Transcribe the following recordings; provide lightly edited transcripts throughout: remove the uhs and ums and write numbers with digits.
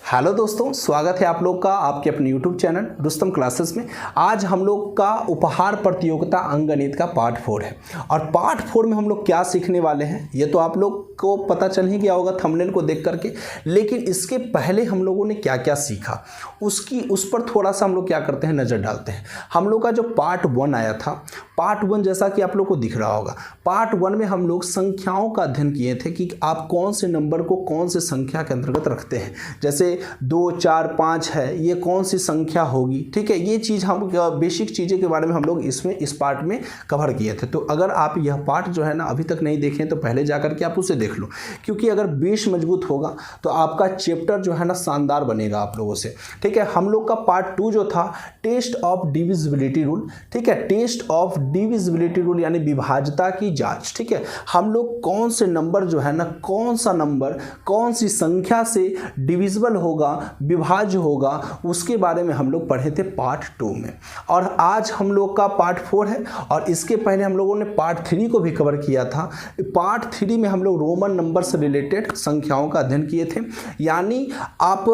Hello दोस्तों, स्वागत है आप लोग का आपके अपने YouTube चैनल रुस्तम क्लासेस में। आज हम लोग का उपहार प्रतियोगिता अंकगणित का पार्ट 4 है और पार्ट 4 में हम लोग क्या सीखने वाले हैं ये तो आप लोग को पता चल ही गया होगा थंबनेल को देख करके। लेकिन इसके पहले हम लोगों ने क्या क्या सीखा उस पर थोड़ा सा हम लोग क्या करते हैं, नज़र डालते हैं। हम लोग का जो पार्ट 1 आया था, पार्ट 1 जैसा कि आप लोग को दिख रहा होगा, पार्ट 1 में हम लोग संख्याओं का अध्ययन किए थे कि आप कौन से नंबर को कौन से संख्या के अंतर्गत रखते हैं। जैसे 2, 4, 5 है, ये कौन सी संख्या होगी। ठीक है, ये चीज़ हम बेसिक चीज़ें के बारे में हम लोग इस पार्ट में कवर किए थे। तो अगर आप यह पार्ट जो है ना अभी तक नहीं देखें तो पहले जा करके आप उसे देख लो, क्योंकि अगर बेस मजबूत होगा तो आपका चैप्टर जो है ना शानदार बनेगा आप लोगों से। ठीक है, हम लोग का पार्ट 2 जो था टेस्ट ऑफ डिविजिबिलिटी रूल। ठीक है, टेस्ट ऑफ डिविजिबिलिटी रूल यानी विभाज्यता की जांच। ठीक है, हम लोग कौन से नंबर जो है ना, कौन सा नंबर कौन सी संख्या से डिविजिबल होगा, विभाज्य होगा, उसके बारे में हम लोग पढ़े थे पार्ट 2 में। और आज हम लोग का पार्ट 4 है और इसके पहले हम लोगों ने पार्ट 3 को भी कवर किया था। पार्ट 3 में हम लोग रोमन नंबर से रिलेटेड संख्याओं का अध्ययन किए थे, यानी आप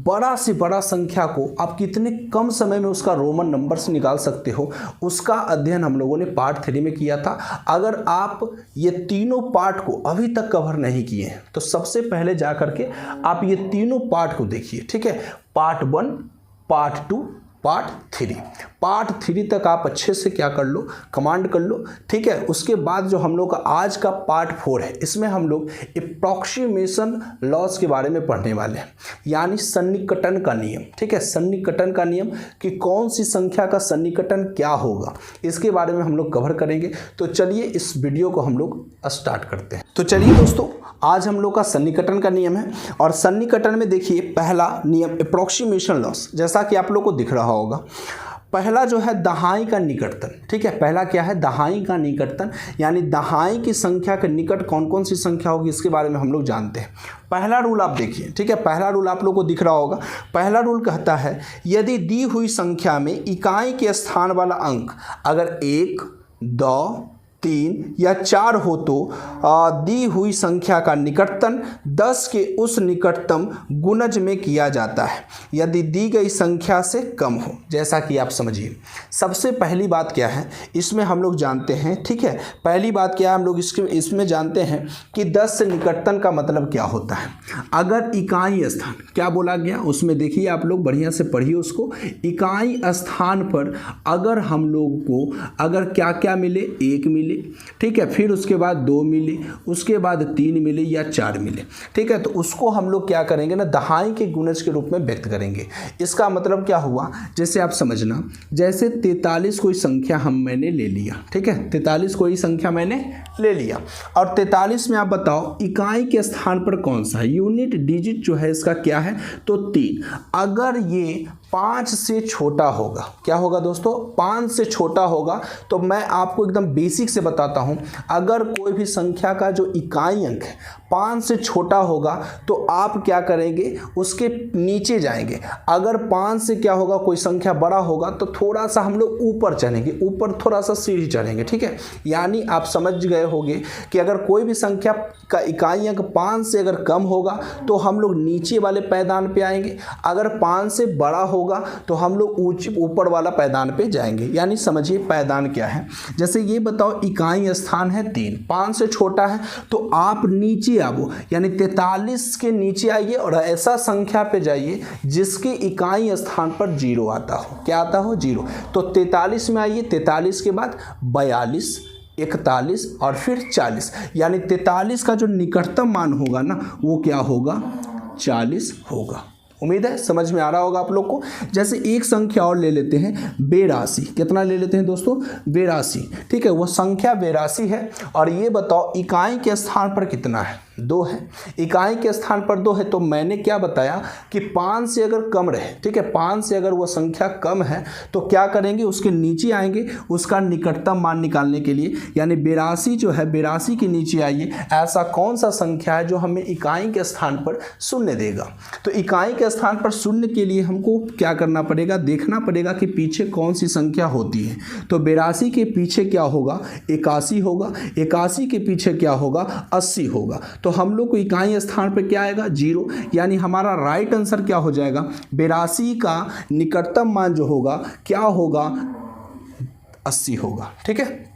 बड़ा से बड़ा संख्या को आप कितने कम समय में उसका रोमन नंबर से निकाल सकते हो, उसका अध्ययन हम लोगों ने पार्ट 3 में किया था। अगर आप ये तीनों पार्ट को अभी तक कवर नहीं किए हैं तो सबसे पहले जा करके आप ये तीनों पार्ट को देखिए। ठीक है, पार्ट 1, पार्ट 2, पार्ट 3। पार्ट 3 तक आप अच्छे से क्या कर लो, कमांड कर लो। ठीक है, उसके बाद जो हम लोग का आज का पार्ट 4 है, इसमें हम लोग एप्रोक्सीमेशन लॉस के बारे में पढ़ने वाले हैं, यानी सन्निकटन का नियम। ठीक है, सन्निकटन का नियम कि कौन सी संख्या का सन्निकटन क्या होगा, इसके बारे में हम लोग कवर करेंगे। तो चलिए इस वीडियो को हम लोग स्टार्ट करते हैं। तो चलिए दोस्तों, आज हम लोग का सन्निकटन का नियम है और सन्निकटन में देखिए पहला नियम एप्रोक्सीमेशन लॉस, जैसा कि आप लोग को दिख रहा होगा। पहला जो है दहाई का निकटतन। ठीक है, पहला क्या है, दहाई का निकटतन, यानी दहाई की संख्या के निकट कौन कौन सी संख्या होगी इसके बारे में हम लोग जानते हैं। पहला रूल आप देखिए। ठीक है, पहला रूल आप लोग को दिख रहा होगा। पहला रूल कहता है यदि दी हुई संख्या में इकाई के स्थान वाला अंक अगर 1, 2, 3 या 4 हो तो दी हुई संख्या का निकटतम 10 के उस निकटतम गुणज में किया जाता है यदि दी गई संख्या से कम हो। जैसा कि आप समझिए, सबसे पहली बात क्या है इसमें हम लोग जानते हैं। ठीक है, पहली बात क्या है, हम लोग इसमें जानते हैं कि 10 से निकटतम का मतलब क्या होता है। अगर इकाई स्थान क्या बोला गया उसमें देखिए, आप लोग बढ़िया से पढ़िए उसको। इकाई स्थान पर अगर हम लोग को अगर क्या क्या मिले, 1 मिले, ठीक है, फिर उसके बाद 2 मिले, उसके बाद 3 मिले या 4 मिले। ठीक है, तो उसको हम लोग क्या करेंगे ना, दहाई के गुणज के रूप में व्यक्त करेंगे। इसका मतलब क्या हुआ, जैसे आप समझना, जैसे 43 कोई संख्या मैंने ले लिया। ठीक है, 43 कोई संख्या मैंने ले लिया और 43 में आप बताओ इकाई के स्थान पर कौन सा है, यूनिट डिजिट जो है इसका क्या है, तो 3। अगर ये 5 से छोटा होगा, क्या होगा दोस्तों, 5 से छोटा होगा, तो मैं आपको एकदम बेसिक से बताता हूं, अगर कोई भी संख्या का जो इकाई अंक है 5 से छोटा होगा तो आप क्या करेंगे, उसके नीचे जाएंगे। अगर 5 से क्या होगा, कोई संख्या बड़ा होगा तो थोड़ा सा हम लोग ऊपर चढ़ेंगे, ऊपर थोड़ा सा सीढ़ी चढ़ेंगे। ठीक है, यानी आप समझ गए होंगे कि अगर कोई भी संख्या का इकाई अंक 5 से अगर कम होगा तो हम लोग नीचे वाले पायदान पे आएंगे, अगर 5 से बड़ा होगा तो हम लोग ऊपर वाला पायदान पे जाएंगे। यानी समझिए पायदान क्या है, जैसे ये बताओ इकाई स्थान है 3, 5 से छोटा है तो आप नीचे आओ, यानी 43 के नीचे आइए और ऐसा संख्या पे जाइए जिसके इकाई स्थान पर 0 आता हो। क्या आता हो, 0। तो 43 में आइए, 43 के बाद 42, 41 और फिर 40, यानी 43 का जो निकटतम मान होगा ना वो क्या होगा, 40 होगा। उम्मीद है समझ में आ रहा होगा आप लोग को। जैसे एक संख्या और ले लेते हैं, 82। कितना ले लेते हैं दोस्तों, 82। ठीक है, वो संख्या 82 है और ये बताओ इकाई के स्थान पर कितना है, 2 है। इकाई के स्थान पर 2 है तो मैंने क्या बताया कि 5 से अगर कम रहे, ठीक है, 5 से अगर वो संख्या कम है तो क्या करेंगे, उसके नीचे आएंगे उसका निकटतम मान निकालने के लिए। यानी 82 जो है, 82 के नीचे आइए, ऐसा कौन सा संख्या है जो हमें इकाई के स्थान पर शून्य देगा। तो इकाई के स्थान पर शून्य के लिए हमको क्या करना पड़ेगा, देखना पड़ेगा कि पीछे कौन सी संख्या होती है। तो 82 के पीछे क्या होगा, 81 होगा, 81 के पीछे क्या होगा, 80 होगा। तो तो हम लोग को इकाई स्थान पर क्या आएगा 0, यानी हमारा राइट आंसर क्या हो जाएगा 82 का निकटतम मान जो होगा क्या होगा 80 होगा। ठीक है,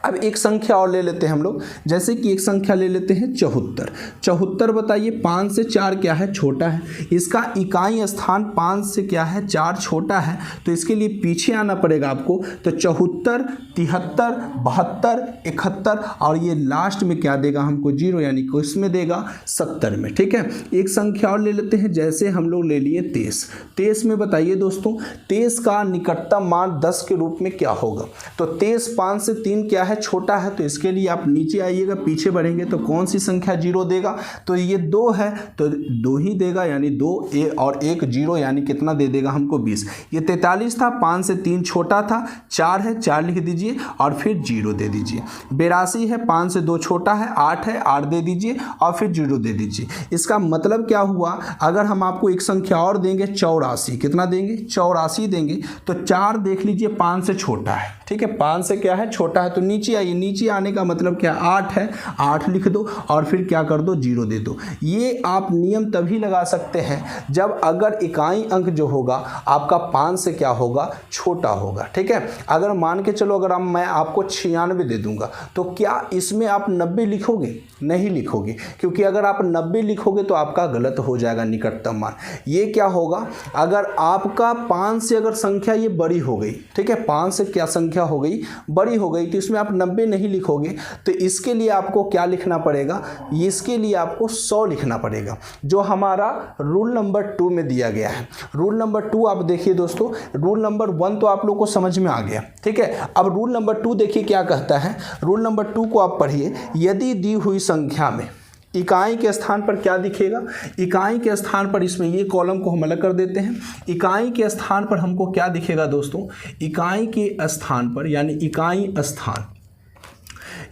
अब एक संख्या और ले लेते हैं हम लोग, जैसे कि एक संख्या ले लेते हैं 74। 74 बताइए 5 से 4 क्या है छोटा है, इसका इकाई स्थान 5 से क्या है 4 छोटा है, तो इसके लिए पीछे आना पड़ेगा आपको। तो 74, 73, 72, 71 और ये लास्ट में क्या देगा हमको 0, यानी कि इसमें देगा 70 में। ठीक है, एक संख्या और ले लेते हैं, जैसे हम लोग ले लिए 23। 23 में बताइए दोस्तों 23 का निकटतम मान 10 के रूप में क्या होगा। तो 23 5 से 3 क्या है छोटा है, तो इसके लिए आप नीचे आइएगा, पीछे बढ़ेंगे तो कौन सी संख्या 0 देगा, तो ये 2 है तो 2 ही देगा, यानी 2 और 1 0, यानी कितना दे देगा हमको 20। ये 43 था, 5 से 3 छोटा था, 4 है 4 लिख दीजिए और फिर 0 दे दीजिए। 82 है, 5 से 2 छोटा है, 8 है 8 दे दीजिए और फिर 0 दे दीजिए। इसका मतलब क्या हुआ, अगर हम आपको एक संख्या और देंगे 84, कितना देंगे 84 देंगे, तो 4 देख लीजिए 5 से छोटा है। ठीक है, 5 से क्या है छोटा है, तो नीचे आइए, नीचे आने का मतलब क्या 8 है, 8 लिख दो और फिर क्या कर दो 0 दे दो। ये आप नियम तभी लगा सकते हैं जब अगर इकाई अंक जो होगा आपका 5 से क्या होगा छोटा होगा। ठीक है, अगर मान के चलो अगर मैं आपको 96 दे दूंगा तो क्या इसमें आप 90 लिखोगे, नहीं लिखोगे, क्योंकि अगर आप 90 लिखोगे तो आपका गलत हो जाएगा निकटतम मान। ये क्या होगा, अगर आपका 5 से अगर संख्या ये बड़ी हो गई, ठीक है 5 से क्या संख्या हो गई बड़ी हो गई, तो इसमें आप 90 नहीं लिखोगे, तो इसके लिए आपको क्या लिखना पड़ेगा, इसके लिए आपको 100 लिखना पड़ेगा, जो हमारा रूल नंबर 2 में दिया गया है। रूल नंबर 2 आप देखिए दोस्तों, रूल नंबर 1 तो आप लोग को समझ में आ गया। ठीक है, अब रूल नंबर 2 देखिए क्या कहता है। रूल नंबर 2 को आप पढ़िए, यदि दी हुई संख्या में इकाई के स्थान पर क्या दिखेगा, इकाई के स्थान पर, इसमें ये कॉलम को हम अलग कर देते हैं, इकाई के स्थान पर हमको क्या दिखेगा दोस्तों, इकाई के स्थान पर यानी इकाई स्थान,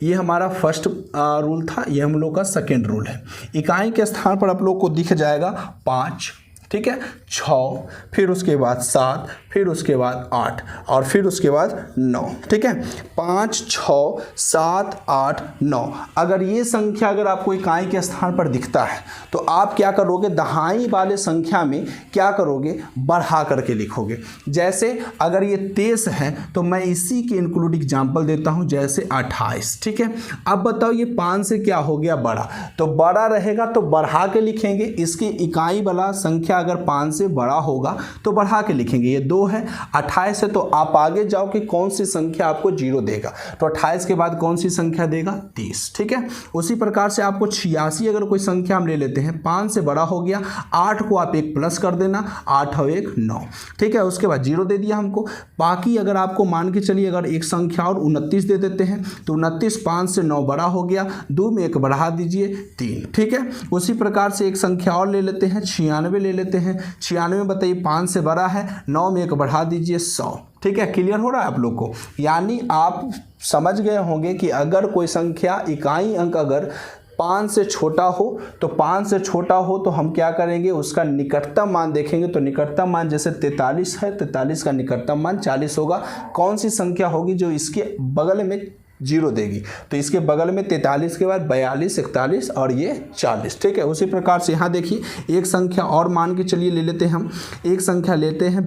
ये हमारा फर्स्ट रूल था, ये हम लोग का सेकेंड रूल है। इकाई के स्थान पर आप लोग को दिख जाएगा 5, ठीक है 6, फिर उसके बाद 7, फिर उसके बाद 8 और फिर उसके बाद 9। ठीक है, 5, 6, 7, 8, 9। अगर ये संख्या अगर आपको इकाई के स्थान पर दिखता है तो आप क्या करोगे, दहाई वाले संख्या में क्या करोगे, बढ़ा करके लिखोगे। जैसे अगर ये 23 है तो मैं इसी के इंक्लूड एग्जाम्पल देता हूँ, जैसे 28। ठीक है, अब बताओ ये 5 से क्या हो गया बड़ा, तो बड़ा रहेगा तो बढ़ा के लिखेंगे। इसकी इकाई वाला संख्या अगर 5 से बड़ा होगा तो बढ़ा के लिखेंगे। ये 2 है, 28 है तो आप आगे जाओ कि कौन सी संख्या आपको 0 देगा, तो 28 के बाद कौन सी संख्या देगा 30। ठीक है, उसी प्रकार से आपको 86 अगर कोई संख्या हम ले लेते हैं, 5 से बड़ा हो गया, 8 को आप 1 प्लस कर देना, 8 और 1 9। ठीक है, उसके बाद 0 दे दिया हमको। बाकी अगर आपको मान के चलिए अगर एक संख्या और 29 दे देते हैं तो 29 5 से 9 बड़ा हो गया, 2 में 1 बढ़ा दीजिए 3। ठीक है, उसी प्रकार से एक संख्या और ले लेते हैं, 96 ले लेते हैं। 96 बताइए 5 से बड़ा है, 9 में 1 बढ़ा दीजिए 100। ठीक है, क्लियर हो रहा है आप लोग को, यानी आप समझ गए होंगे कि अगर कोई संख्या इकाई अंक अगर 5 से छोटा हो तो 5 से छोटा हो तो हम क्या करेंगे, उसका निकटतम मान देखेंगे। तो निकटतम मान जैसे 43 है, 43 का निकटतम मान 40 होगा। कौन सी संख्या होगी जो इसके बगल में 0 देगी, तो इसके बगल में 43 के बाद 42, 41 और ये 40। ठीक है, उसी प्रकार से यहाँ देखिए एक संख्या और मान के चलिए ले लेते हैं हम, एक संख्या लेते हैं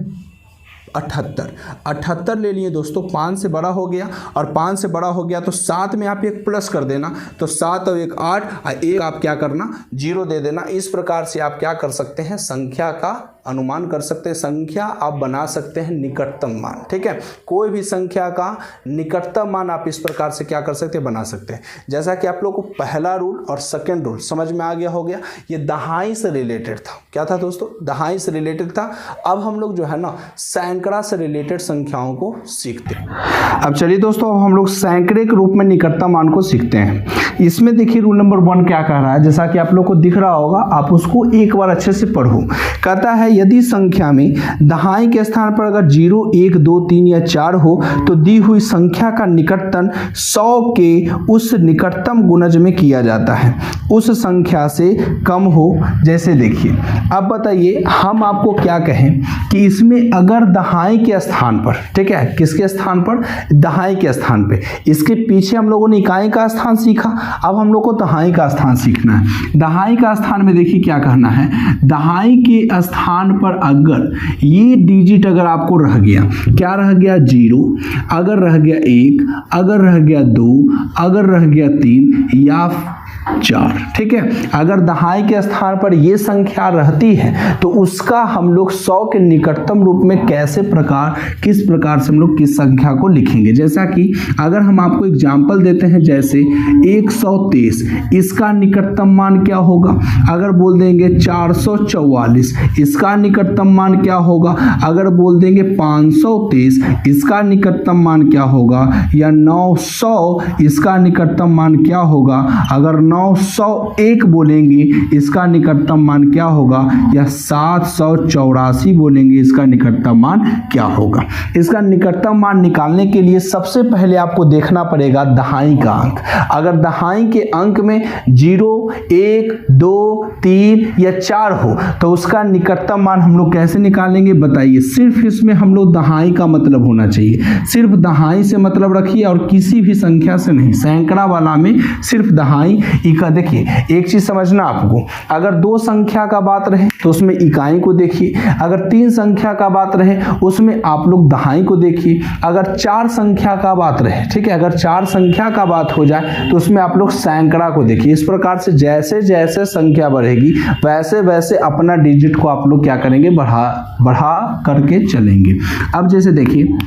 78 ले लिए दोस्तों। 5 से बड़ा हो गया और 5 से बड़ा हो गया तो 7 में आप 1 प्लस कर देना, तो 7 और 1 8 और 1 आप क्या करना 0 दे देना। इस प्रकार से आप क्या कर सकते हैं, संख्या का अनुमान कर सकते हैं, संख्या आप बना सकते हैं निकटतम मान। ठीक है, कोई भी संख्या का निकटतम मान आप इस प्रकार से क्या कर सकते हैं, बना सकते हैं। जैसा कि आप लोग को पहला रूल और सेकंड रूल समझ में आ गया हो गया, ये दहाई से रिलेटेड था। क्या था दोस्तों, दहाई से रिलेटेड था। अब हम लोग जो है ना सैकड़ा से रिलेटेड संख्याओं को सीखते हैं। अब चलिए दोस्तों, अब हम लोग सैकड़े के रूप में निकटतम मान को सीखते हैं। इसमें देखिए रूल नंबर 1 क्या कह रहा है, जैसा कि आप लोग को दिख रहा होगा, आप उसको एक बार अच्छे से पढ़ो। कहता है यदि संख्या में दहाई के स्थान पर अगर 0, 1, 2, 3 या 4 हो तो दी हुई संख्या का निकटतम 100 के उस निकटतम गुणज में किया जाता है, उस संख्या से कम हो। जैसे देखिए, अब बताइए हम आपको क्या कहें कि इसमें अगर दहाई के स्थान पर, ठीक है, किसके स्थान पर, दहाई के स्थान पे, इसके पीछे हम लोगों ने इकाई का स्थान सीखा, अब हम लोग को दहाई का स्थान सीखना है। दहाई का स्थान में देखिए क्या करना है, दहाई के स्थान पर अगर ये डिजिट अगर आपको रह गया, क्या रह गया, 0, अगर रह गया 1, अगर रह गया 2, अगर रह गया 3 या 4, ठीक है, अगर दहाई के स्थान पर ये संख्या रहती है तो उसका हम लोग 100 के निकटतम रूप में किस प्रकार से हम लोग किस संख्या को लिखेंगे। जैसा कि अगर हम आपको एग्जाम्पल देते हैं, जैसे 123, इसका निकटतम मान क्या होगा, अगर बोल देंगे 444, इसका निकटतम मान क्या होगा, अगर बोल देंगे 523, इसका निकटतम मान क्या होगा, या 900, इसका निकटतम मान क्या होगा, अगर 901 बोलेंगे इसका निकटतम मान क्या होगा, या 784 बोलेंगे इसका निकटतम मान क्या होगा। इसका निकटतम मान निकालने के लिए सबसे पहले आपको देखना पड़ेगा दहाई का अंक। अगर दहाई के अंक में 0, 1, 2, 3 या 4 हो तो उसका निकटतम मान हम लोग कैसे निकालेंगे बताइए। सिर्फ इसमें हम लोग दहाई का मतलब होना चाहिए, सिर्फ दहाई से मतलब रखिए और किसी भी संख्या से नहीं। सैकड़ा वाला में सिर्फ दहाई इका। देखिए एक चीज समझना आपको, अगर 2 संख्या का बात रहे तो उसमें इकाई को देखिए, अगर 3 संख्या का बात रहे उसमें आप लोग दहाई को देखिए, अगर 4 संख्या का बात रहे, ठीक है, अगर 4 संख्या का बात हो जाए तो उसमें आप लोग सैकड़ा को देखिए। इस प्रकार से जैसे जैसे संख्या बढ़ेगी वैसे वैसे अपना डिजिट को आप लोग क्या करेंगे, बढ़ा करके चलेंगे। अब जैसे देखिए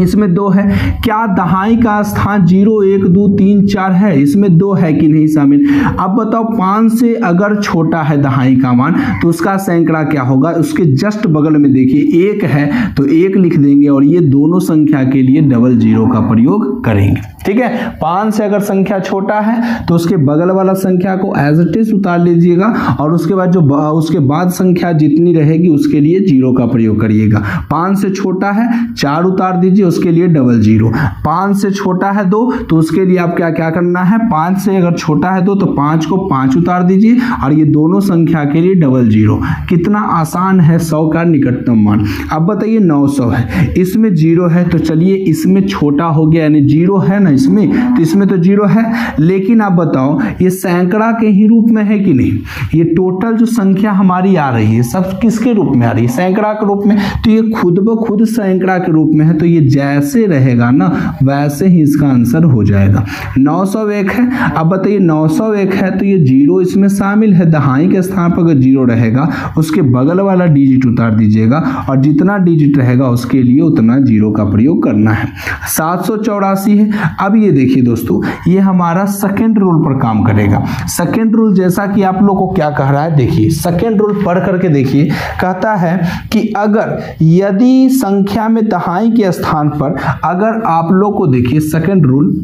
इसमें 2 है, क्या दहाई का स्थान 0, 1, 2, 3, 4 है, इसमें 2 है कि नहीं शामिल। अब बताओ 5 से अगर छोटा है दहाई का मान तो उसका सैकड़ा क्या होगा, उसके जस्ट बगल में देखिए 1 है तो 1 लिख देंगे और ये दोनों संख्या के लिए 00 का प्रयोग करेंगे, ठीक है। 5 से अगर संख्या छोटा है तो उसके बगल वाला संख्या को एज इट इज उतार लीजिएगा और उसके बाद उसके बाद संख्या जितनी रहेगी उसके लिए 0 का प्रयोग करिएगा। 5 से छोटा है 4 उतार दीजिए, उसके लिए 00। 5 से छोटा है 2 तो उसके लिए आप क्या क्या करना है, 5 से अगर छोटा है 2 तो 5 को 5 उतार दीजिए और ये दोनों संख्या के लिए 00। कितना आसान है 100 का निकटतम मान। अब बताइए 900 है, इसमें 0 है तो चलिए इसमें छोटा हो गया, यानी 0 है ना इसमें, तो इसमें तो 0 है, लेकिन आप बताओ ये सैकड़ा के ही रूप में है कि नहीं। ये टोटल जो संख्या हमारी आ रही है सब किसके रूप में आ रही है, सैकड़ा के रूप में, तो ये खुद ब खुद सैकड़ा के रूप में है, तो ये जैसे रहेगा ना वैसे ही इसका आंसर हो जाएगा। 901 है, अब बताइए 901 है तो ये 0 इसमें शामिल है, दहाई के स्थान पर अगर 0 रहेगा उसके बगल वाला डिजिट उतार दीजिएगा और जितना डिजिट रहेगा उसके लिए उतना 0 का प्रयोग करना है। 784 है। अब ये देखिए दोस्तों, ये हमारा सेकंड रूल पर काम करेगा। सेकंड रूल जैसा कि आप लोग को क्या कह रहा है, देखिए सेकंड रूल पढ़ करके देखिए, कहता है कि अगर यदि संख्या में दहाई के स्थान पर अगर आप लोग को देखिए सेकंड रूल,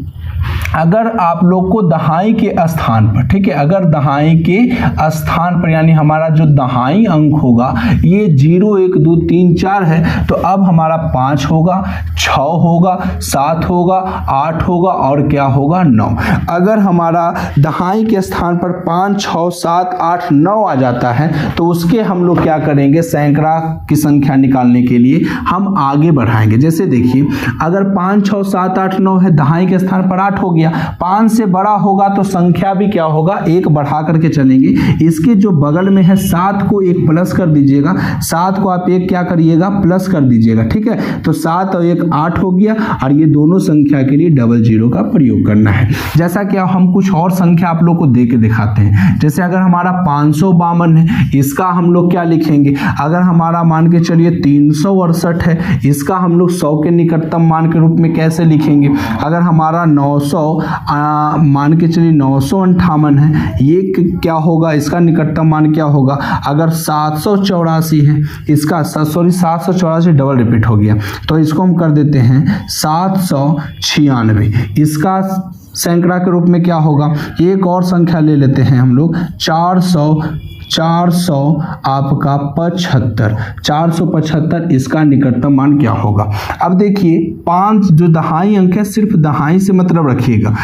अगर आप लोग को दहाई के स्थान पर, ठीक है, अगर दहाई के स्थान पर यानी हमारा जो दहाई अंक होगा ये 0, 1, 2, 3, 4 है तो अब हमारा 5 होगा, 6 होगा, 7 होगा, 8 होगा और क्या होगा 9। अगर हमारा दहाई के स्थान पर 5, 6, 7, 8, 9 आ जाता है तो उसके हम लोग क्या करेंगे, सैकड़ा की संख्या निकालने के लिए हम आगे बढ़ाएंगे। जैसे देखिए अगर 5, 6, 7, 8, 9 है, दहाई के स्थान पर 8 हो गया, 5 से बड़ा होगा तो संख्या भी क्या होगा, 1 बढ़ा करके चलेंगे। इसके जो बगल में है 7 को 1 प्लस कर दीजिएगा, 7 को आप 1 क्या करिएगा, प्लस कर दीजिएगा, ठीक है। तो 7 और 1 8 हो गया और ये दोनों संख्या के लिए 00 का प्रयोग करना है। जैसा कि हम कुछ और संख्या आप लोग को दे के दिखाते हैं। जैसे अगर हमारा 552 है, इसका हम लोग क्या लिखेंगे, अगर हमारा मान के चलिए 368 है, इसका हम लोग 100 के निकटतम मान के रूप में कैसे लिखेंगे। अगर हमारा 900 मान के चलिए 958 है, ये क्या होगा, इसका निकटतम मान क्या होगा। अगर 784 है, इसका 784 डबल रिपीट हो गया तो इसको हम कर देते हैं 796, इसका सैकड़ा के रूप में क्या होगा, एक और संख्या ले लेते हैं हम लोग 400 आपका 75, 475 इसका निकटतम मान क्या होगा। अब देखिए 5 जो दहाई अंक है, सिर्फ दहाई से मतलब रखिएगा।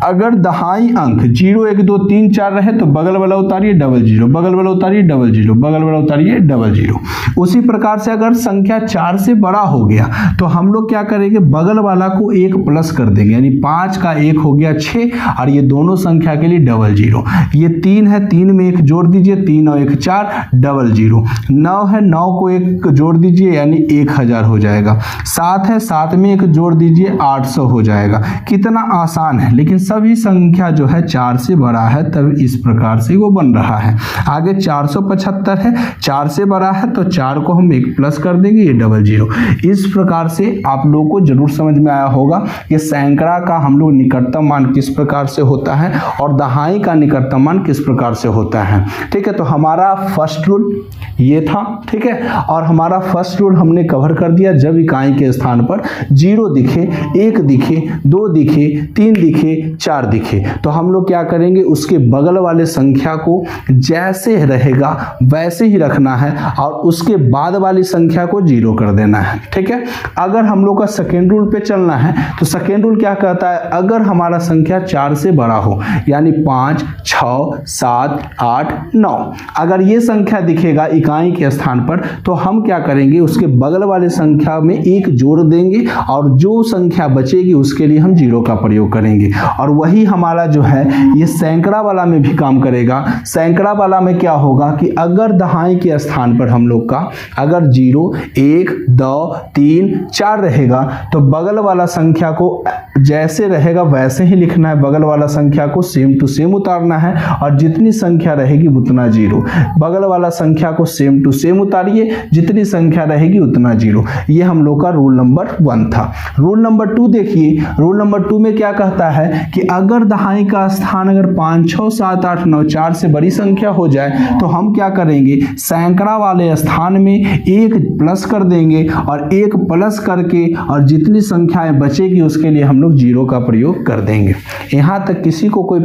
अगर दहाई अंक 0 1 2 3 4 रहे तो बगल वाला उतारिए डबल जीरो, बगल वाला उतारिए डबल जीरो, बगल वाला उतारिए डबल जीरो। उसी प्रकार से अगर संख्या 4 से बड़ा हो गया तो हम लोग क्या करेंगे, बगल वाला को 1 प्लस कर देंगे, यानी 5 का 1 हो गया 6, और ये दोनों संख्या के लिए डबल जीरो। ये 3 है, 3 में 1 जोड़ दीजिए, 3 और 1 4 डबल जीरो। 9 है, 9 को 1 जोड़ दीजिए यानी 1000 हो जाएगा। 7 है, 7 में 1 जोड़ दीजिए 800 हो जाएगा। कितना आसान है, लेकिन सभी संख्या जो है 4 से बड़ा है, तब इस प्रकार से वो बन रहा है। आगे 475 है, 4 से बड़ा है तो 4 को हम 1 प्लस कर देंगे, ये डबल जीरो। इस प्रकार से आप लोगों को जरूर समझ में आया होगा कि सैकड़ा का हम लोग निकटतम मान किस प्रकार से होता है और दहाई का निकटतम मान किस प्रकार से होता है। ठीक है, तो हमारा फर्स्ट रूल ये था। ठीक है, और हमारा फर्स्ट रूल हमने कवर कर दिया। जब इकाई के स्थान पर 0 दिखे, 1 दिखे, 2 दिखे, 3 दिखे, 4 दिखे, तो हम लोग क्या करेंगे, उसके बगल वाले संख्या को जैसे रहेगा वैसे ही रखना है और उसके बाद वाली संख्या को 0 कर देना है। ठीक है, अगर हम लोग का सेकेंड रूल पे चलना है तो सेकेंड रूल क्या कहता है, अगर हमारा संख्या 4 से बड़ा हो, यानी 5, 6, 7, 8, 9, अगर ये संख्या दिखेगा इकाई के स्थान पर तो हम क्या करेंगे, उसके बगल वाले संख्या में 1 जोड़ देंगे और जो संख्या बचेगी उसके लिए हम 0 का प्रयोग करेंगे। और वही हमारा जो है ये सैकड़ा वाला में भी काम करेगा। सैकड़ा वाला में क्या होगा कि अगर दहाई के स्थान पर हम लोग का अगर 0, 1, 2, 3, 4 रहेगा तो बगल वाला संख्या को जैसे रहेगा वैसे ही लिखना है, बगल वाला संख्या को सेम टू सेम उतारना है और जितनी संख्या रहेगी उतना 0। बगल वाला संख्या को सेम टू सेम उतारिए, जितनी संख्या रहेगी उतना 0। ये हम लोग का रूल नंबर 1 था। रूल नंबर 2 देखिए, रूल नंबर 2 में क्या कहता है कि अगर दहाई का स्थान अगर 5, 6, 7, 8, 9, 4 से बड़ी संख्या हो जाए तो हम क्या करेंगे, सैकड़ा वाले स्थान में 1 प्लस कर देंगे और 1 प्लस करके और जितनी संख्याएं बचेगी उसके लिए हम लोग 0 का प्रयोग कर देंगे। यहाँ तक किसी को कोई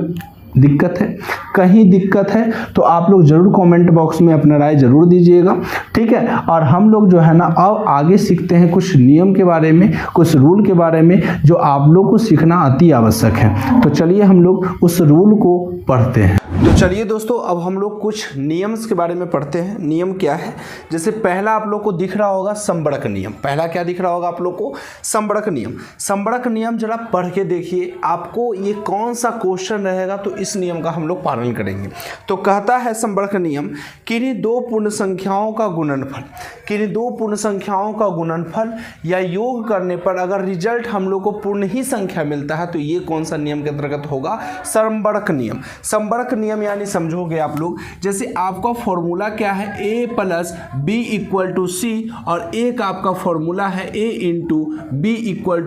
दिक्कत है? कहीं दिक्कत है तो आप लोग जरूर कमेंट बॉक्स में अपना राय जरूर दीजिएगा। ठीक है, और हम लोग जो है ना अब आगे सीखते हैं कुछ नियम के बारे में, कुछ रूल के बारे में जो आप लोग को सीखना अति आवश्यक है। तो चलिए हम लोग उस रूल को पढ़ते हैं। तो चलिए दोस्तों, अब हम लोग कुछ नियम्स के बारे में पढ़ते हैं। नियम क्या है, जैसे पहला आप लोग को दिख रहा होगा संबड़क नियम। पहला क्या दिख रहा होगा आप लोग को, संबड़क नियम। संबड़क नियम जरा पढ़ के देखिए, आपको ये कौन सा क्वेश्चन रहेगा तो इस नियम का हम लोग पालन करेंगे। तो कहता है संबड़क नियम, किन्हीं 2 पूर्ण संख्याओं का गुणनफल, किन्हीं 2 पूर्ण संख्याओं का गुणनफल या योग करने पर अगर रिजल्ट हम लोग को पूर्ण ही संख्या मिलता है तो ये कौन सा नियम के अंतर्गत होगा, संबड़क नियम। संबड़क नियम यानी समझोगे आप लोग, जैसे आपका फॉर्मूला क्या है, a + b = c और एक आपका फॉर्मूला है a × b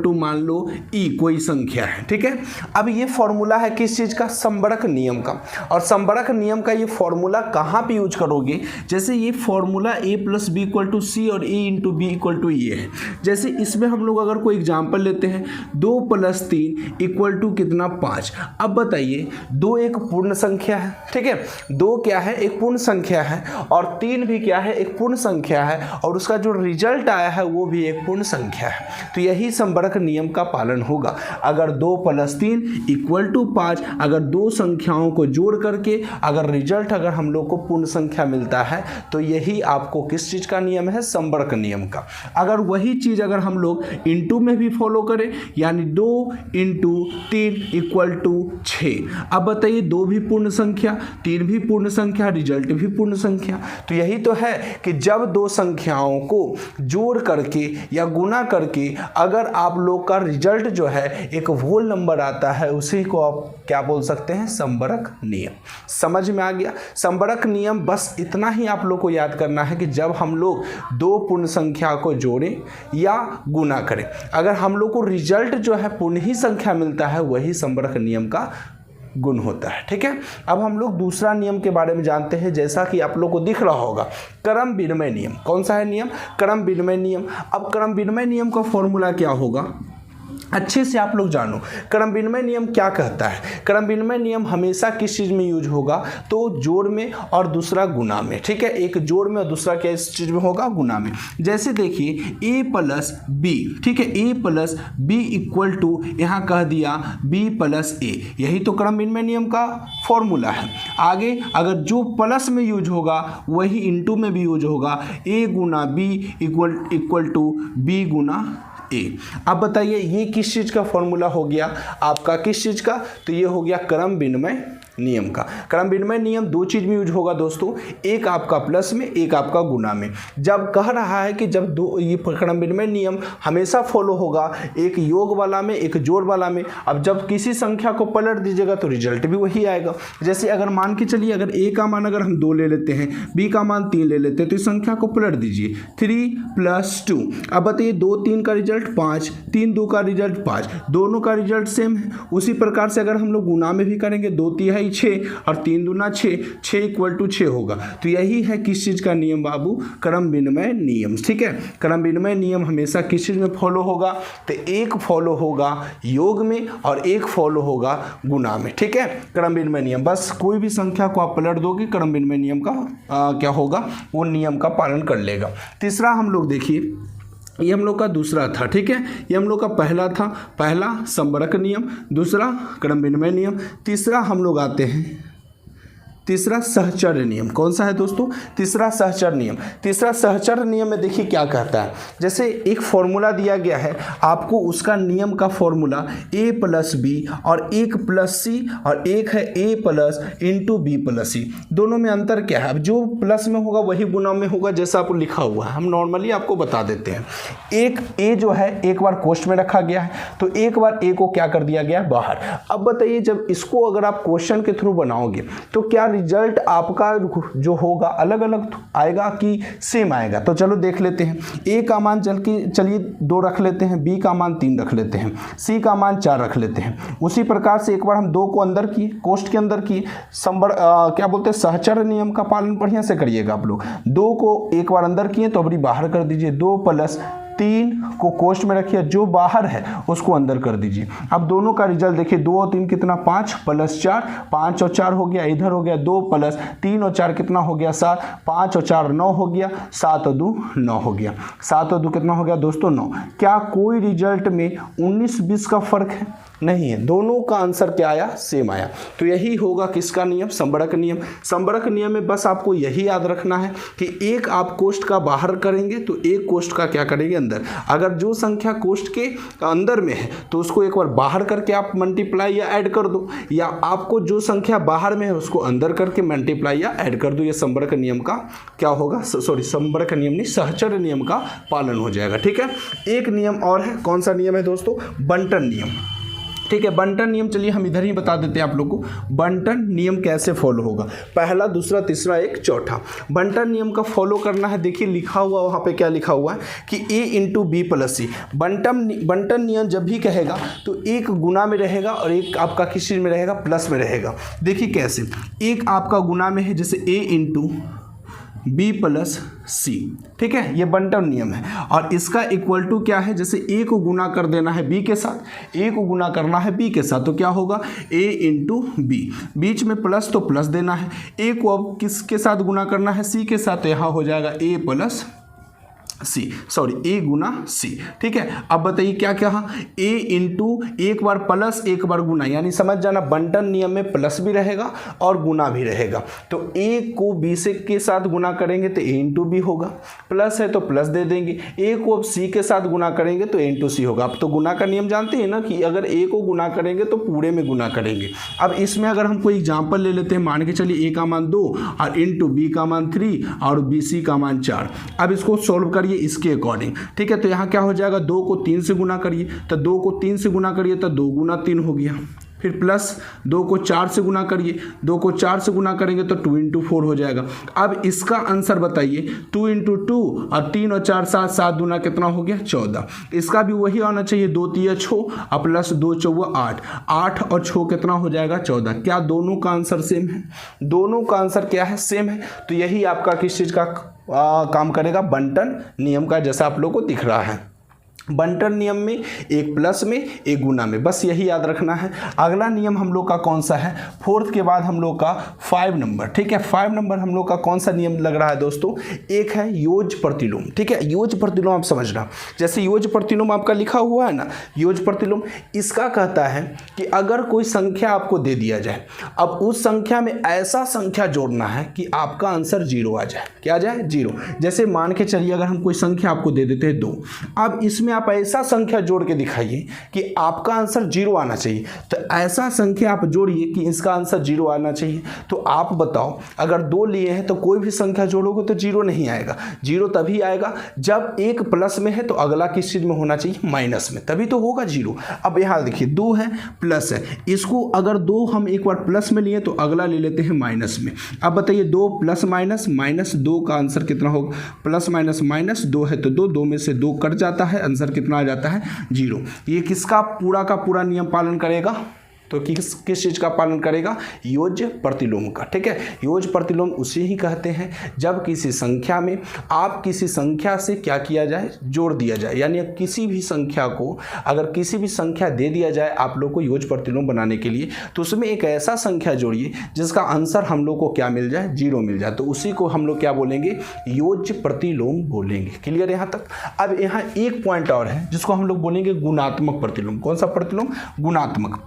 = मान लो e, कोई संख्या है। ठीक है, अब ये फॉर्मूला है किस चीज का, संबड़क नियम का। और संबड़क नियम का ये फॉर्मूला कहाँ पे यूज करोगे, जैसे ये फॉर्मूला a + b = c और a × b = ये है। जैसे इसमें हम लोग अगर कोई एग्जाम्पल लेते हैं, 2 + 3 = कितना, 5। अब बताइए 2 एक पूर्ण संख्या है। ठीक है, 2 क्या है, एक पूर्ण संख्या है और 3 भी क्या है, एक पूर्ण संख्या है और उसका जो रिजल्ट आया है वो भी एक पूर्ण संख्या है। तो यही संबड़क नियम का पालन होगा। अगर 2 + 3 = 5, अगर 2 संख्याओं को जोड़ करके अगर रिजल्ट अगर हम लोग को पूर्ण संख्या मिलता है तो यही आपको किस चीज का नियम है, संबड़क नियम का। अगर वही चीज अगर हम लोग इनटू में भी फॉलो करें, यानी 2 × 3 = 6। अब बताइए 2 भी पूर्ण संख्या, 3 भी पूर्ण संख्या, रिजल्ट भी पूर्ण संख्या। तो यही तो है कि जब 2 संख्याओं को जोड़ करके या गुना करके अगर आप लोग का रिजल्ट जो है एक होल नंबर आता है, उसी को आप क्या बोल सकते हैं, संबड़क नियम। समझ में आ गया। संबड़क नियम बस इतना ही आप लोग को याद करना है कि जब हम लोग 2 पूर्ण संख्या को जोड़ें या गुना करें, अगर हम लोग को रिजल्ट जो है पूर्ण ही संख्या मिलता है, वही संबड़क नियम का गुण होता है। ठीक है, अब हम लोग दूसरा नियम के बारे में जानते हैं। जैसा कि आप लोग को दिख रहा होगा क्रम विनिमय नियम। कौन सा है नियम, क्रम विनिमय नियम। अब क्रम विनिमय नियम का फॉर्मूला क्या होगा, अच्छे से आप लोग जानो क्रम विनिमय नियम क्या कहता है। क्रम विनिमय नियम हमेशा किस चीज़ में यूज होगा, तो जोड़ में और दूसरा गुना में, ठीक है। एक जोड़ में और दूसरा क्या इस चीज़ में होगा, गुना में। जैसे देखिए a प्लस बी, ठीक है, a plus B equal to यहाँ कह दिया b प्लस ए, यही तो क्रम विनिमय नियम का फॉर्मूला है। आगे अगर जो प्लस में यूज होगा वही इंटू में भी यूज होगा, a गुना b इक्वल टू b गुना ए। अब बताइए ये किस चीज़ का फॉर्मूला हो गया आपका, किस चीज़ का, तो ये हो गया क्रम विनिमय नियम का। क्रम विनिमय नियम दो चीज़ में यूज होगा दोस्तों, एक आपका प्लस में, एक आपका गुना में। जब कह रहा है कि जब दो, ये क्रम विनिमय नियम हमेशा फॉलो होगा, एक योग वाला में एक जोड़ वाला में। अब जब किसी संख्या को पलट दीजिएगा तो रिजल्ट भी वही आएगा। जैसे अगर मान के चलिए अगर a का मान अगर हम 2 ले लेते हैं, b का मान 3 ले लेते हैं, तो इस संख्या को पलट दीजिए 3 + 2। अब बताइए 2 3 का रिजल्ट 5, 3 2 का रिजल्ट 5, दोनों का रिजल्ट सेम है। उसी प्रकार से अगर हम लोग गुना में भी करेंगे 2 तिहाई 6 और 3 दूना 6, 6 इक्वल टू 6 होगा। तो यही है किस चीज़ का नियम बाबू, क्रम विनिमय नियम, ठीक है। क्रम विनिमय नियम हमेशा किस चीज़ में फॉलो होगा, तो एक फॉलो होगा योग में और एक फॉलो होगा गुना में, ठीक है। क्रम विनिमय नियम, बस कोई भी संख्या को आप पलट दोगे क्रम विनिमय नियम का क्या होगा, वो नियम का पालन कर लेगा। तीसरा हम लोग देखिए, ये हम लोग का दूसरा था, ठीक है। ये हम लोग का पहला था, पहला संबरक नियम, दूसरा क्रम विनिमय नियम, तीसरा हम लोग आते हैं तीसरा सहचर्य नियम। कौन सा है दोस्तों, तीसरा सहचर्य नियम। तीसरा सहचर्य नियम में देखिए क्या कहता है, जैसे एक फॉर्मूला दिया गया है आपको, उसका नियम का फॉर्मूला a प्लस बी और एक प्लस सी और एक है a plus into B plus C. दोनों में अंतर क्या है, अब जो प्लस में होगा वही गुना में होगा, जैसा आपको लिखा हुआ है, हम नॉर्मली आपको बता देते हैं। एक a जो है एक बार कोष्ठ में रखा गया है, तो एक बार a को क्या कर दिया गया है, बाहर। अब बताइए जब इसको अगर आप क्वेश्चन के थ्रू बनाओगे तो क्या रिजल्ट आपका जो होगा अलग अलग आएगा कि सेम आएगा। तो चलो देख लेते हैं। ए का मान चलिए 2 रख लेते हैं, बी का मान 3 रख लेते हैं, सी का मान 4 रख लेते हैं। उसी प्रकार से एक बार हम 2 को अंदर किए, कोष्ठ के अंदर किए, क्या बोलते हैं, सहचर्य नियम का पालन बढ़िया से करिएगा आप लोग। 2 को एक बार अंदर किए तो अभी बाहर कर दीजिए, 2 + 3 को कोष्ठ में रखिए, जो बाहर है उसको अंदर कर दीजिए। अब दोनों का रिजल्ट देखिए, 2 और 3 कितना, 5 + 4, 5 और 4 हो गया, इधर हो गया 2 + 3 और 4 कितना हो गया, 7, 5 और 4 9 हो गया, 7 और 2 9 हो गया, 7 और 2 कितना हो गया दोस्तों, 9। क्या कोई रिजल्ट में 19-20 का फर्क है, नहीं है, दोनों का आंसर क्या आया, सेम आया। तो यही होगा किसका नियम, संबरक नियम। संबरक नियम में बस आपको यही याद रखना है कि एक आप कोष्ठ का बाहर करेंगे तो एक कोष्ठ का क्या करेंगे, अंदर। अगर जो संख्या कोष्ठ के अंदर में है तो उसको एक बार बाहर करके आप मल्टीप्लाई या ऐड कर दो, या आपको जो संख्या बाहर में है उसको अंदर करके मल्टीप्लाई या ऐड कर दो। ये संबरक नियम का क्या होगा, संबरक नियम नहीं, सहचर्य नियम का पालन हो जाएगा, ठीक है। एक नियम और है, कौन सा नियम है दोस्तों, बंटन नियम, ठीक है। बंटन नियम चलिए हम इधर ही बता देते हैं आप लोग को, बंटन नियम कैसे फॉलो होगा। पहला, दूसरा, तीसरा, एक चौथा। बंटन नियम का फॉलो करना है, देखिए लिखा हुआ वहाँ पे क्या लिखा हुआ है कि a × b + c। बंटन नियम जब भी कहेगा तो एक गुना में रहेगा और एक आपका किस चीज़ में रहेगा, प्लस में रहेगा। देखिए कैसे, एक आपका गुना में है जैसे a × b + c, ठीक है, ये बंटन नियम है। और इसका इक्वल टू क्या है, जैसे a को गुना कर देना है b के साथ, a को गुना करना है b के साथ, तो क्या होगा, a × b, बीच में प्लस तो प्लस देना है, a को अब किसके साथ गुना करना है, c के साथ, तो यहाँ हो जाएगा a + c, sorry a Guna c, ठीक है। अब बताइए क्या क्या, a × एक बार प्लस एक बार गुना, यानी समझ जाना बंटन नियम में प्लस भी रहेगा और गुना भी रहेगा। तो a को b से के साथ गुना करेंगे तो a × b होगा, प्लस है तो प्लस दे देंगे, a को अब c के साथ गुना करेंगे तो a × c होगा। अब तो गुना का नियम जानते हैं ना कि अगर a को गुना करेंगे तो पूरे में गुना करेंगे। अब इसमें अगर हम कोई एग्जाम्पल ले लेते हैं, मान के चलिए a का मान 2 और × b का मान 3 और c का मान 4। अब इसको सोल्व करिए इसके अकॉर्डिंग, ठीक है। तो यहाँ क्या हो जाएगा, 2 को 3 से गुना करिए, तो 2 को 3 से गुना करिए तो 2 × 3 हो गया, फिर प्लस 2 को 4 से गुना करिए, 2 को 4 से गुना करेंगे तो 2 × 4 हो जाएगा। अब इसका आंसर बताइए, 2 × 2 और 3 और 4 7, 7 दूना कितना हो गया, 14। इसका भी वही आना चाहिए, 2 × 3 = 6 और प्लस 2 × 4 = 8, 8 और 6 कितना हो जाएगा, 14। क्या दोनों का आंसर सेम है, दोनों का आंसर क्या है, सेम है। तो यही आपका किस चीज़ का काम करेगा, बंटन नियम का, जैसा आप लोग को दिख रहा है। बंटन नियम में एक प्लस में एक गुना में, बस यही याद रखना है। अगला नियम हम लोग का कौन सा है, फोर्थ के बाद हम लोग का 5 नंबर, ठीक है। 5 नंबर हम लोग का कौन सा नियम लग रहा है दोस्तों, एक है योज प्रतिलोम, ठीक है। योज प्रतिलोम आप समझना, जैसे योज प्रतिलोम आपका लिखा हुआ है ना, योज प्रतिलोम इसका कहता है कि अगर कोई संख्या आपको दे दिया जाए, अब उस संख्या में ऐसा संख्या जोड़ना है कि आपका आंसर 0 आ जाए। क्या आ जाए, 0। जैसे मान के चलिए अगर हम कोई संख्या आपको दे देते हैं 2, अब इसमें आप ऐसा संख्या जोड़ के दिखाइए कि आपका आंसर 0 आना चाहिए। तो ऐसा संख्या आप जोड़िए कि इसका आंसर 0 आना चाहिए। तो आप बताओ, अगर 2 लिए हैं तो कोई भी संख्या जोड़ोगे तो 0 नहीं आएगा। 0 तभी आएगा जब एक प्लस में है तो अगला किस चीज में होना चाहिए, माइनस में, तभी तो होगा 0। अब यहाँ देखिए 2 है प्लस है, इसको अगर 2 हम एक बार प्लस में लिए तो अगला ले लेते हैं माइनस में। अब बताइए 2 प्लस माइनस, माइनस 2 का आंसर कितना होगा, प्लस माइनस माइनस 2 है तो 2 में से 2 कट जाता है, आंसर कितना आ जाता है, 0। ये किसका पूरा का पूरा नियम पालन करेगा, तो किस चीज़ का पालन करेगा, योज्य प्रतिलोम का, ठीक है। योज्य प्रतिलोम उसे ही कहते हैं जब किसी संख्या में आप किसी संख्या से क्या किया जाए, जोड़ दिया जाए, यानी किसी भी संख्या को अगर किसी भी संख्या दे दिया जाए आप लोग को योज्य प्रतिलोम बनाने के लिए, तो उसमें एक ऐसा संख्या जोड़िए जिसका आंसर हम लोग को क्या मिल जाए, 0 मिल जाए, तो उसी को हम लोग क्या बोलेंगे, योज्य प्रतिलोम बोलेंगे। क्लियर यहाँ तक। अब यहाँ एक पॉइंट और है जिसको हम लोग बोलेंगे गुणात्मक प्रतिलोम। कौन सा प्रतिलोम, गुणात्मक।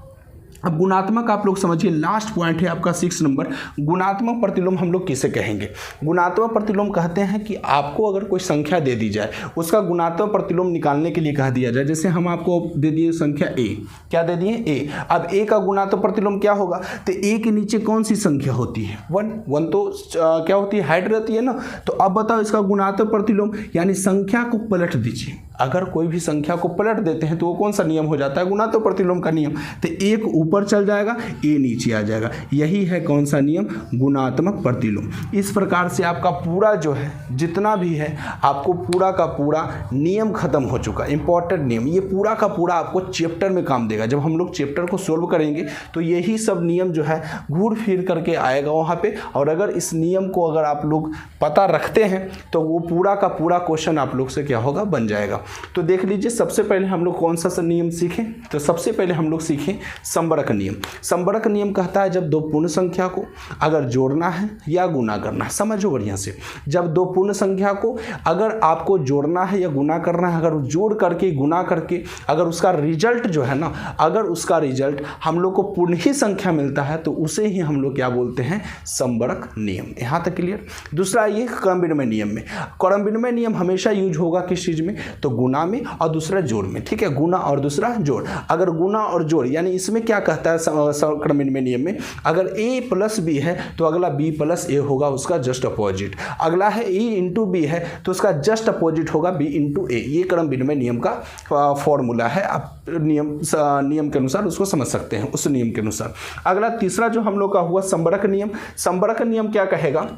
अब गुणात्मक आप लोग समझिए, लास्ट पॉइंट है आपका 6 नंबर। गुणात्मक प्रतिलोम हम लोग किसे कहेंगे, गुणात्मक प्रतिलोम कहते हैं कि आपको अगर कोई संख्या दे दी जाए उसका गुणात्मक प्रतिलोम निकालने के लिए कह दिया जाए। जैसे हम आपको दे दिए संख्या a, क्या दे दिए, a। अब a का गुणात्मक प्रतिलोम क्या होगा, तो a के नीचे कौन सी संख्या होती है, 1 तो क्या होती है, हाइट रहती है ना। तो अब बताओ इसका गुणात्मक प्रतिलोम, यानी संख्या को पलट दीजिए। अगर कोई भी संख्या को पलट देते हैं तो वो कौन सा नियम हो जाता है, गुणात्मक प्रतिलोम का नियम। तो 1 ऊपर चल जाएगा, a नीचे आ जाएगा, यही है कौन सा नियम, गुणात्मक प्रतिलोम। इस प्रकार से आपका पूरा जो है जितना भी है आपको पूरा का पूरा नियम खत्म हो चुका, इंपॉर्टेंट नियम। ये पूरा का पूरा आपको चैप्टर में काम देगा। जब हम लोग चैप्टर को सोल्व करेंगे तो यही सब नियम जो है घूर फिर करके आएगा वहाँ पे। और अगर इस नियम को अगर आप लोग पता रखते हैं तो वो पूरा का पूरा क्वेश्चन आप लोग से क्या होगा, बन जाएगा। तो देख लीजिए, सबसे पहले हम लोग कौन सा नियम सीखें, तो सबसे पहले हम लोग सीखें संबरक नियम। संबरक नियम कहता है जब 2 पूर्ण संख्या को अगर जोड़ना है या गुना करना है, समझो बढ़िया से, जब 2 पूर्ण संख्या को अगर आपको जोड़ना है या गुना करना है, अगर जोड़ करके गुना करके अगर उसका रिजल्ट जो है ना, अगर उसका रिजल्ट हम लोग को पूर्ण ही संख्या मिलता है तो उसे ही हम लोग क्या बोलते हैं, संबरक नियम। यहाँ तक क्लियर। दूसरा ये क्रम विनिमय नियम में, क्रम विनिमय नियम हमेशा यूज होगा किस चीज में, तो गुना में और दूसरा जोड़ में, ठीक है। गुना और दूसरा जोड़। अगर गुना और जोड़ यानी इसमें क्या कहता है क्रम विनिमय नियम में, अगर a प्लस बी है तो अगला b प्लस ए होगा, उसका जस्ट अपोजिट। अगला है e इंटू बी है तो उसका जस्ट अपोजिट होगा b इंटू ए। ये क्रम विनिमय नियम का फॉर्मूला है, आप नियम के अनुसार उसको समझ सकते हैं, उस नियम के अनुसार। अगला तीसरा जो हम लोग का हुआ संबरक नियम। संबरक नियम क्या कहेगा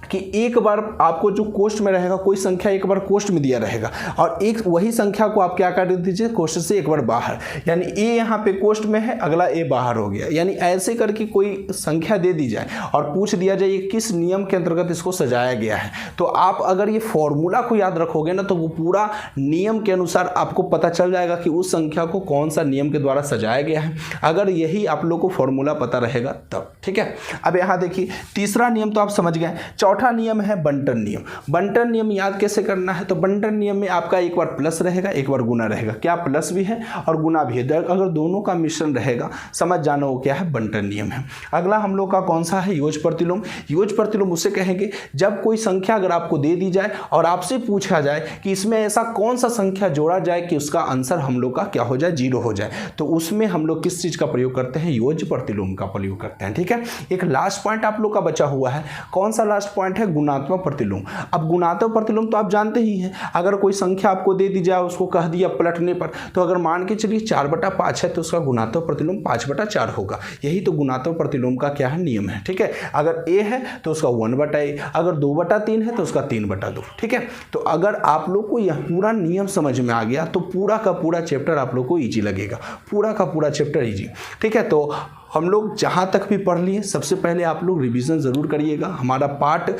कि एक बार आपको जो कोष्ठ में रहेगा, कोई संख्या एक बार कोष्ठ में दिया रहेगा और एक वही संख्या को आप क्या कर दीजिए, कोष्ठ से एक बार बाहर, यानी a यहाँ पे कोष्ठ में है, अगला a बाहर हो गया। यानी ऐसे करके कोई संख्या दे दी जाए और पूछ दिया जाए ये किस नियम के अंतर्गत इसको सजाया गया है, तो आप अगर ये फॉर्मूला को याद रखोगे ना तो वो पूरा नियम के अनुसार आपको पता चल जाएगा कि उस संख्या को कौन सा नियम के द्वारा सजाया गया है, अगर यही आप लोग को फॉर्मूला पता रहेगा तब, ठीक है। अब यहाँ देखिए, तीसरा नियम तो आप समझ गए। चौथा नियम है बंटन नियम। बंटन नियम याद कैसे करना है, तो बंटन नियम में आपका एक बार प्लस रहेगा, एक बार गुना रहेगा। क्या प्लस भी है और गुना भी है, अगर दोनों का मिश्रण रहेगा समझ जाना वो क्या है, बंटन नियम है। अगला हम लोग का कौन सा है, योज प्रतिलोम। योज प्रतिलोम उसे कहेंगे जब कोई संख्या अगर आपको दे दी जाए और आपसे पूछा जाए कि इसमें ऐसा कौन सा संख्या जोड़ा जाए कि उसका आंसर हम लोग का क्या हो जाए, 0 हो जाए, तो उसमें हम लोग किस चीज का प्रयोग करते हैं, योज प्रतिलोम का प्रयोग करते हैं, ठीक है। एक लास्ट पॉइंट आप लोग का बचा हुआ है, कौन सा लास्ट पॉइंट है, गुणात्मक प्रतिलोम। अब गुणात्मक प्रतिलोम तो आप जानते ही हैं, अगर कोई संख्या आपको दे दी जाए, उसको कह दिया पलटने पर, तो अगर मान के चलिए 4/5 है तो उसका गुणात्मक प्रतिलोम 5/4 होगा। यही तो गुणात्मक प्रतिलोम का क्या है, नियम है, ठीक है। अगर a है तो उसका 1/a, अगर 2/3 है तो उसका 3/2, ठीक है। तो अगर आप लोग को यह पूरा नियम समझ में आ गया तो पूरा का पूरा चैप्टर आप लोग को ईजी लगेगा, पूरा का पूरा चैप्टर ईजी, ठीक है। तो हम लोग जहाँ तक भी पढ़ लिए सबसे पहले आप लोग रिवीजन ज़रूर करिएगा। हमारा पार्ट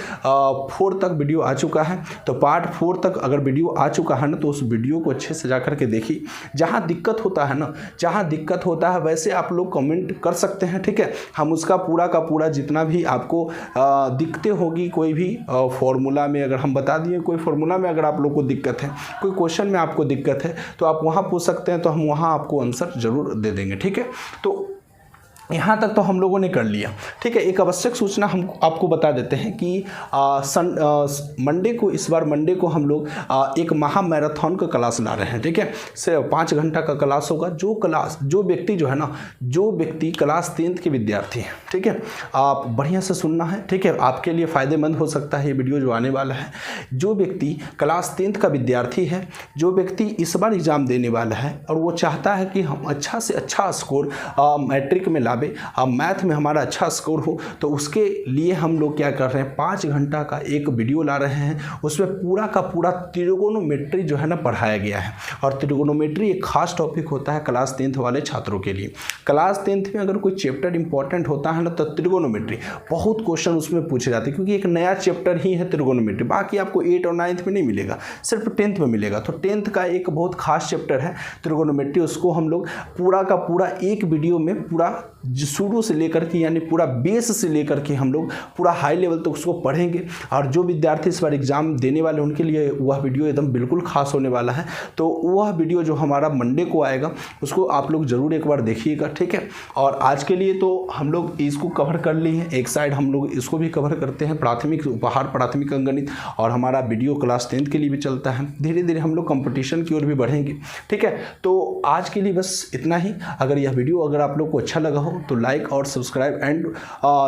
4 तक वीडियो आ चुका है, तो पार्ट 4 तक अगर वीडियो आ चुका है ना तो उस वीडियो को अच्छे से जा करके देखिए। जहाँ दिक्कत होता है ना, जहाँ दिक्कत होता है वैसे आप लोग कमेंट कर सकते हैं, ठीक है। हम उसका पूरा का पूरा जितना भी आपको दिक्कतें होगी, कोई भी फॉर्मूला में अगर हम बता दिए, कोई फॉर्मूला में अगर आप लोग को दिक्कत है, कोई क्वेश्चन में आपको दिक्कत है तो आप वहाँ पूछ सकते हैं, तो हम वहाँ आपको आंसर ज़रूर दे देंगे, ठीक है। तो यहाँ तक तो हम लोगों ने कर लिया, ठीक है। एक आवश्यक सूचना हम आपको बता देते हैं कि मंडे को, इस बार मंडे को हम लोग एक महा मैराथन का क्लास ला रहे हैं, ठीक है। सिर्फ 5 घंटा का क्लास होगा। जो व्यक्ति जो है ना, जो व्यक्ति क्लास 10th के विद्यार्थी हैं, ठीक है, आप बढ़िया से सुनना है, ठीक है। आपके लिए फ़ायदेमंद हो सकता है ये वीडियो जो आने वाला है। जो व्यक्ति क्लास 10th का विद्यार्थी है, जो व्यक्ति इस बार एग्ज़ाम देने वाला है और वो चाहता है कि हम अच्छा से अच्छा स्कोर मैट्रिक में मैथ में हमारा अच्छा स्कोर हो, तो उसके लिए हम लोग क्या कर रहे हैं, 5 घंटा का एक वीडियो ला रहे हैं। उसमें पूरा का पूरा त्रिकोणोमेट्री जो है ना पढ़ाया गया है। और त्रिकोणोमेट्री एक खास टॉपिक होता है क्लास 10th वाले छात्रों के लिए। क्लास 10th में अगर कोई चैप्टर इंपॉर्टेंट होता है ना तो त्रिकोणोमेट्री, बहुत क्वेश्चन उसमें पूछे जाते हैं, क्योंकि एक नया चैप्टर ही है त्रिकोणोमेट्री। बाकी आपको 8 और 9th में नहीं मिलेगा, सिर्फ 10th में मिलेगा। तो 10th का एक बहुत खास चैप्टर है त्रिकोणोमेट्री, उसको हम लोग पूरा का पूरा एक वीडियो में पूरा शुरू से लेकर के, यानी पूरा बेस से लेकर के हम लोग पूरा हाई लेवल तक उसको पढ़ेंगे। और जो विद्यार्थी इस बार एग्जाम देने वाले उनके लिए वह वीडियो एकदम बिल्कुल खास होने वाला है। तो वह वीडियो जो हमारा मंडे को आएगा उसको आप लोग ज़रूर एक बार देखिएगा, ठीक है। और आज के लिए तो हम लोग इसको कवर कर लिए हैं। एक साइड हम लोग इसको भी कवर करते हैं, प्राथमिक उपहार, प्राथमिक अंकगणित, और हमारा वीडियो क्लास 10th के लिए भी चलता है। धीरे धीरे हम लोग कंपटीशन की ओर भी बढ़ेंगे, ठीक है। तो आज के लिए बस इतना ही। अगर यह वीडियो अगर आप लोग को अच्छा लगा हो तो लाइक और सब्सक्राइब एंड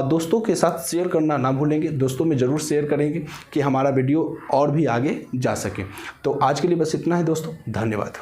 दोस्तों के साथ शेयर करना ना भूलेंगे। दोस्तों में ज़रूर शेयर करेंगे कि हमारा वीडियो और भी आगे जा सके। तो आज के लिए बस इतना है दोस्तों, धन्यवाद।